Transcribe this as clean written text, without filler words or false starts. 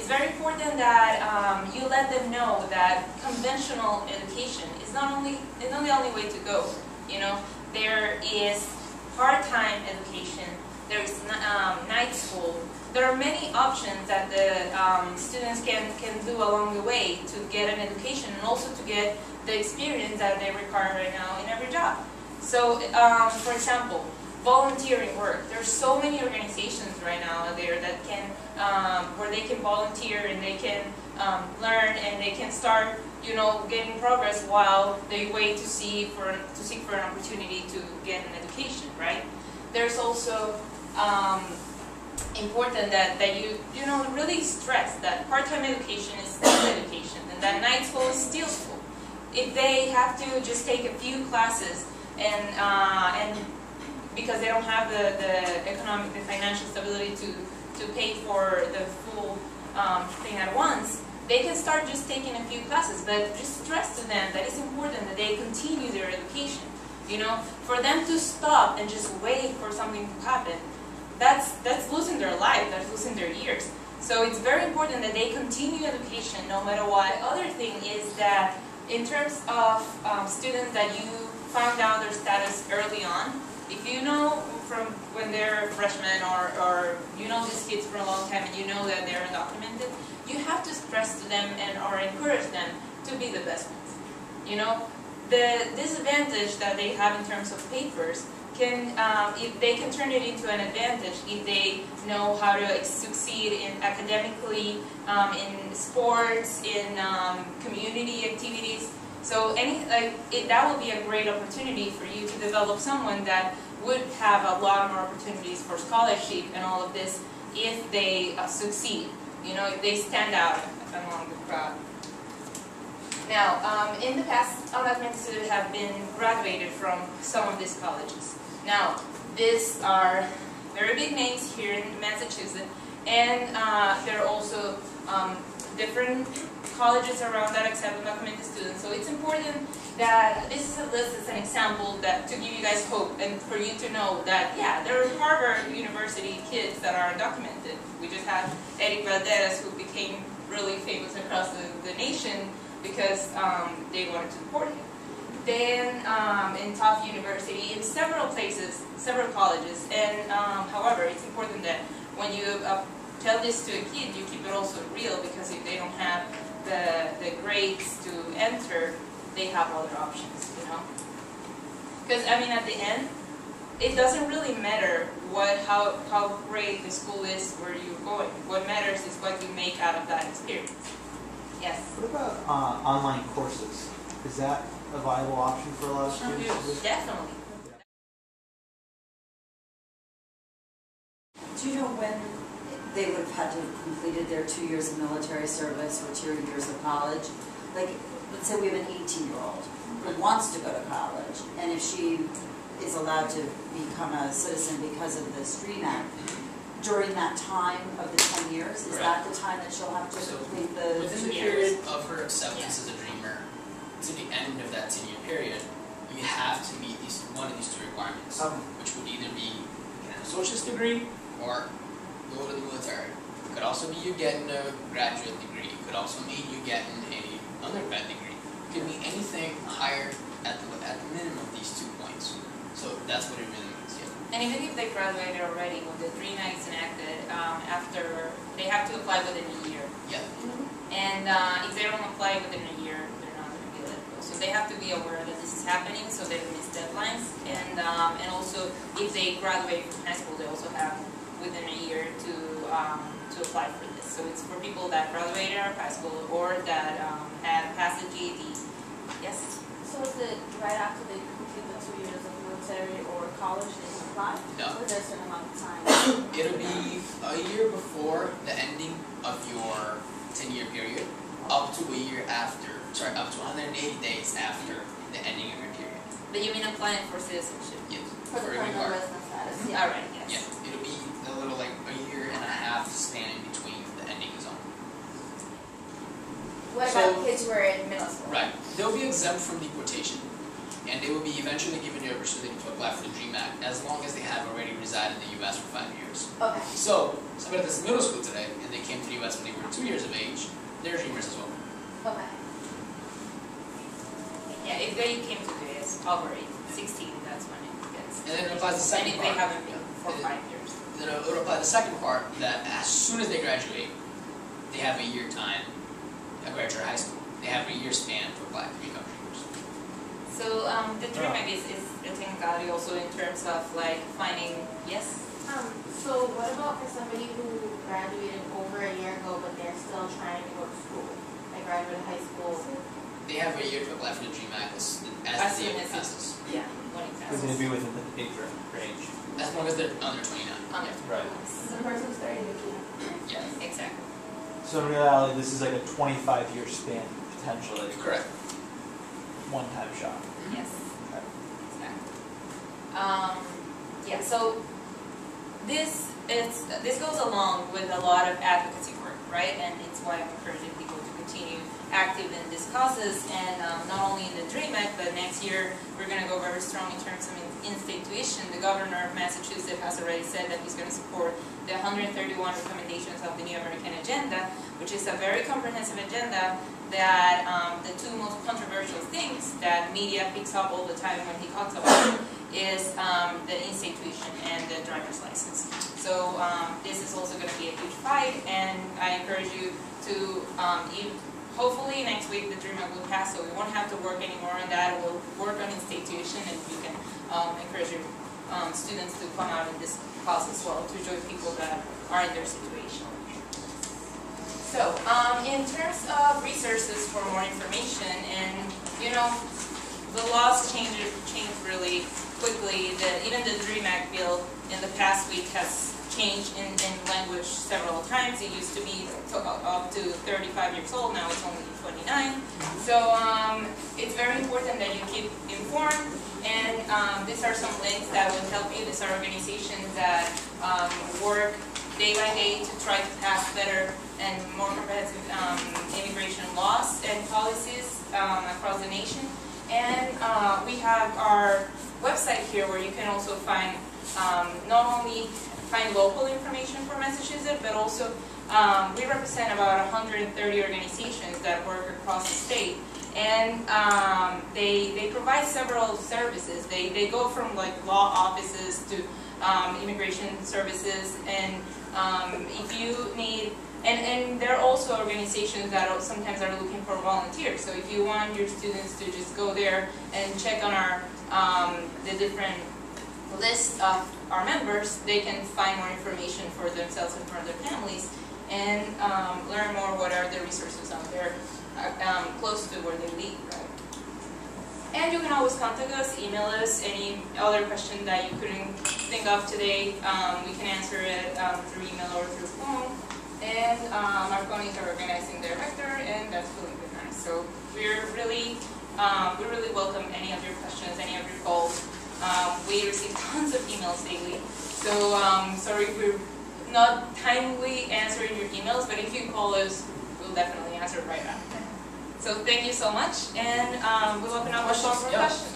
very important that you let them know that conventional education is not the only way to go. You know, there is part-time education, there is night school. There are many options that the students can do along the way to get an education and also to get the experience that they require right now in every job. So, for example, volunteering work. There's so many organizations right now out there that can, where they can volunteer and they can learn and they can start, you know, getting progress while they wait to seek for an opportunity to get an education, right? There's also important that you know, really stress that part-time education is still education and that night school is still school. If they have to just take a few classes and because they don't have the financial stability to pay for the full thing at once, they can start just taking a few classes, but just stress to them that it's important that they continue their education. You know, for them to stop and just wait for something to happen, that's losing their life, that's losing their years. So it's very important that they continue education no matter what. Other thing is that in terms of students that you found out their status early on, if you know from when they're freshmen or you know these kids for a long time and you know that they're undocumented, you have to stress to them or encourage them to be the best ones. You know, the disadvantage that they have in terms of papers can, if they can turn it into an advantage if they know how to succeed in academically, in sports, in community activities. So that would be a great opportunity for you to develop someone that would have a lot more opportunities for scholarship and all of this if they succeed, you know, if they stand out among the crowd. Now, in the past, undocumented students have been graduated from some of these colleges. Now, these are very big names here in Massachusetts, and there are also different colleges around that accept undocumented students. So it's important that this is a list as an example that to give you guys hope and for you to know that, yeah, there are Harvard University kids that are undocumented. We just had Eric Valdez, who became really famous across the nation because they wanted to support him. Then in Tufts University, in several places, several colleges, and however, it's important that when you tell this to a kid, you keep it also real, because if they don't have the grades to enter, they have other options, you know? Because, I mean, at the end, it doesn't really matter how great the school is where you're going. What matters is what you make out of that experience. Yes? What about online courses? Is that a viable option for a lot of students? Definitely. Do you know when they would have had to have completed their 2 years of military service or 2 years of college? Like, let's say we have an 18-year-old who wants to go to college, and if she is allowed to become a citizen because of the STREAM Act, during that time of the 10 years, is that the time that she'll have to complete the within the period of her acceptance as a dreamer to the end of that 10-year period, you have to meet one of these two requirements, which would either be an associate's degree or go to the military. It could also be you getting a graduate degree. It could also mean you getting an undergrad degree. It could mean anything higher at the minimum of these 2 points. So that's what it really means, yeah. And even if they graduated already, when the DREAM Act is enacted, after they have to apply within a year. Yeah. And if they don't apply within a year, they're not going to be eligible. So they have to be aware that this is happening, so they don't miss deadlines. And also, if they graduate from high school, they also have within a year to apply for this. So it's for people that graduated out of high school or that had passed the GED. Yes? So is it right after they complete the 2 years of military or college they can apply? No. Or is there a certain amount of time? It'll be a year before the ending of your 10-year period, up to a year after, sorry, up to 180 days after the ending of your period. But you mean applying for citizenship? Yes. For the permanent resident status, yeah. All right, yes. Yeah, it'll be a little like a year and a half span in between the ending zone. What about kids who are in middle school? Right. They'll be exempt from deportation. And and they will be eventually given the opportunity to apply for the DREAM Act as long as they have already resided in the U.S. for 5 years. Okay. So, somebody that's in middle school today, and they came to the U.S. when they were 2 years of age, they're dreamers as well. Okay. Yeah, if they came to the US over 16, that's when it gets. And then it applies the second And if part. they haven't been for 5 years. Then it would apply the second part, that as soon as they graduate, they have a year time, graduate high school, they have a year span to apply to become dreamers. So the DREAM Act is a technicality also in terms of like finding, yes? So what about for somebody who graduated over a year ago, but they're still trying to go to school? Like graduated high school. They have a year to apply for the DREAM Act as the soon year as passes. Yeah, when it Because passes. it'd be within the age range. As long as they're under 29. Under. Right. So the person's 30 to Yes. Exactly. So in reality, this is like a 25-year span, potentially. Correct. One-time shot. Yes. Okay. Exactly. Yeah. So this goes along with a lot of advocacy work, right? And it's why I'm encouraging people to continue active in these causes, and not only in the DREAM Act, but next year we're going to go very strong in terms of in-state tuition. The governor of Massachusetts has already said that he's going to support the 131 recommendations of the New American Agenda, which is a very comprehensive agenda that the two most controversial things that media picks up all the time when he talks about it is the in-state tuition and the driver's license. So this is also going to be a huge fight, and I encourage you to hopefully next week the DREAM Act will pass, so we won't have to work anymore on that. We'll work on in-state tuition, and you can encourage your students to come out in this cause as well, to join people that are in their situation. So, in terms of resources for more information, and you know, the laws change really quickly. Even the DREAM Act bill in the past week has changed in language several times. It used to be up to 35 years old, now it's only 29. So it's very important that you keep informed, and these are some links that will help you. These are organizations that work day by day to try to pass better and more comprehensive immigration laws and policies across the nation. And we have our website here where you can also find not only find local information for Massachusetts, but also we represent about 130 organizations that work across the state, and they provide several services. They go from like law offices to immigration services, and if you need, and there are also organizations that sometimes are looking for volunteers. So if you want your students to just go there and check on our the different list of our members, they can find more information for themselves and for their families, and learn more what are the resources out there close to where they live, right? And you can always contact us, email us, any other question that you couldn't think of today. We can answer it through email or through phone. And our phone is our organizing director, and that's Felipe Nice. So we really welcome any of your questions, any of your calls. We receive tons of emails daily, so sorry if we're not timely answering your emails, but if you call us, we'll definitely answer right after. So thank you so much, and we'll open up our floor for questions.